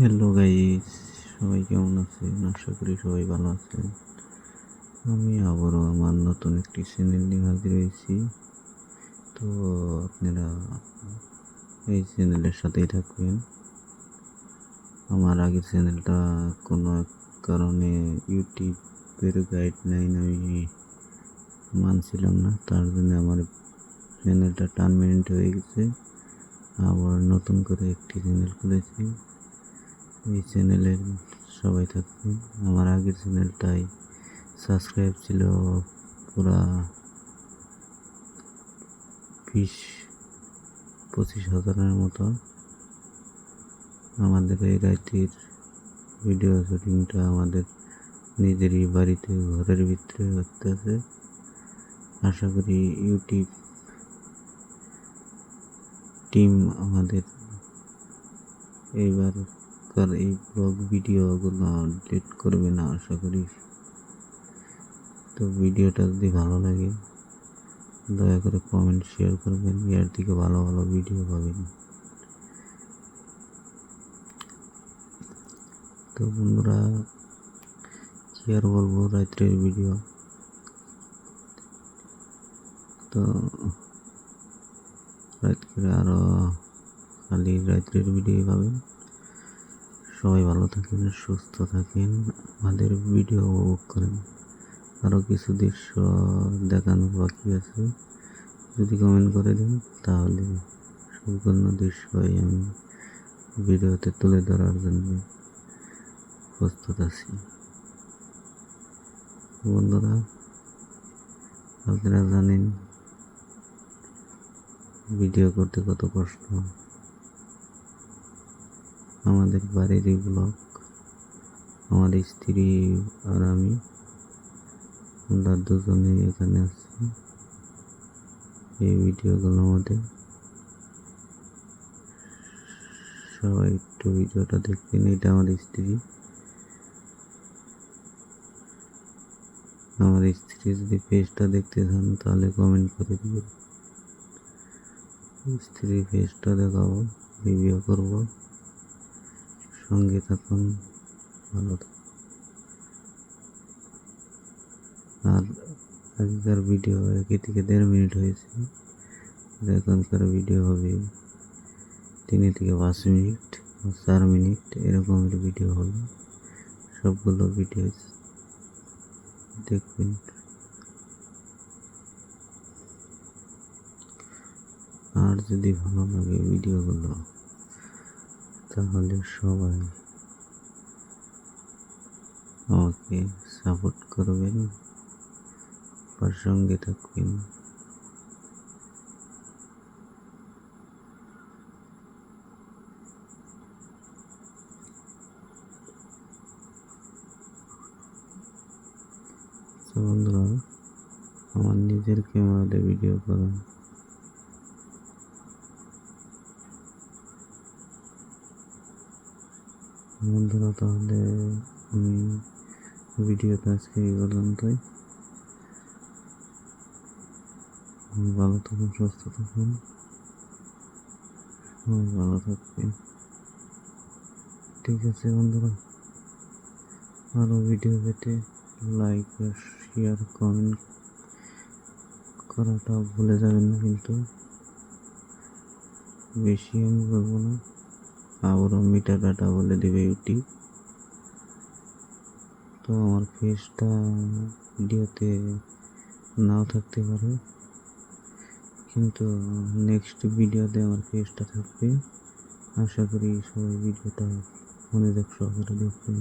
Hello guys, সবাই কেমন আছেন? আশা করি সবাই ভালো আছেন। আমি আবারও আমার নতুন একটি চ্যানেল নিয়ে হাজির হয়েছি। তো আপনারা এই চ্যানেলের সাথেই থাকবেন। আমার আগের চ্যানেলটা কোনো এক কারণে ইউটিউবের গাইডলাইন আমি মানছিলাম না, তার জন্য আমার চ্যানেলটা টার্মিনেট হয়ে গেছে। আবার নতুন করে একটি চ্যানেল খুলেছি। এই চ্যানেলের সবাই থাকবেন। আমার আগের চ্যানেলটাই সাবস্ক্রাইব ছিল পুরা 20-25 হাজারের মতো। আমাদের এই রাইতের ভিডিও শুটিংটা আমাদের নিজেরই বাড়িতে ঘরের ভিতরে করতেছে। আশা করি ইউটিউব টিম আমাদের এইবারকার এই ব্লগ ভিডিওগুলো ডিলিট করবে না আশা করি। তো ভিডিওটা যদি ভালো লাগে দয়া করে কমেন্ট শেয়ার করবেন, এর থেকে ভালো ভালো ভিডিও পাবেন। তো বন্ধুরা, কি আর বলবো, রাত্রের ভিডিও তো রাত করে আরো খালি রাত্রের ভিডিও পাবেন। সবাই ভালো থাকেন, সুস্থ থাকেন, আমাদের ভিডিও উপভোগ করেন। আরো কিছু দৃশ্য দেখানো বাকি আছে, যদি কমেন্ট করে দেন তাহলে সম্পূর্ণ দৃশ্যই আমি ভিডিওতে তুলে ধরার জন্য প্রস্তুত আছি। বন্ধুরা, আপনারা জানেন ভিডিও করতে কত কষ্ট। আমাদের বাড়িরই ব্লগ, আমার স্ত্রী আর আমরা দুজনে এখানে আছি এই ভিডিওগুলোর মধ্যে। সবাই একটু ভিডিওটা দেখবেন। এটা আমার স্ত্রী। আমার স্ত্রী যদি ফেসটা দেখতে চান তাহলে কমেন্ট করে দিবেন। স্ত্রীর ফেসটা দেখাবো, রিভিউ করব। সঙ্গে থাকুন, ভালো থাকুন। আর আগেকার ভিডিও 1 থেকে 1.5 মিনিট হয়েছে, এখনকার ভিডিও হবে 3 থেকে 5 মিনিট, 4 মিনিট এরকমের ভিডিও হবে। সবগুলো ভিডিও দেখবেন। আর যদি ভালো লাগে ভিডিওগুলো তাহলে সবাই আমাকে সাপোর্ট করবেন, আর সঙ্গে থাকবেন। বন্ধুরা, আমার নিজের ক্যামেরাতে ভিডিও করা। বন্ধুরা, তাহলে আমি ভিডিওটা আজকে এই পর্যন্তই। ভালো থাকুন, সুস্থ থাকুন, সবাই ভালো থাকবেন। ঠিক আছে বন্ধুরা, আরো ভিডিও পেতে লাইক আর শেয়ার কমেন্ট করাটা ভুলে যাবেন না কিন্তু। বেশি আমি বলবো না, আবারও মিটার ডাটা বলে দেবে ইউটিউব। তো আমার ফেসটা ভিডিওতে নাও থাকতে পারে, কিন্তু নেক্সট ভিডিওতে আমার ফেসটা থাকবে। আশা করি সবাই ভিডিওটা মনোযোগ সহকারে দেখবেন।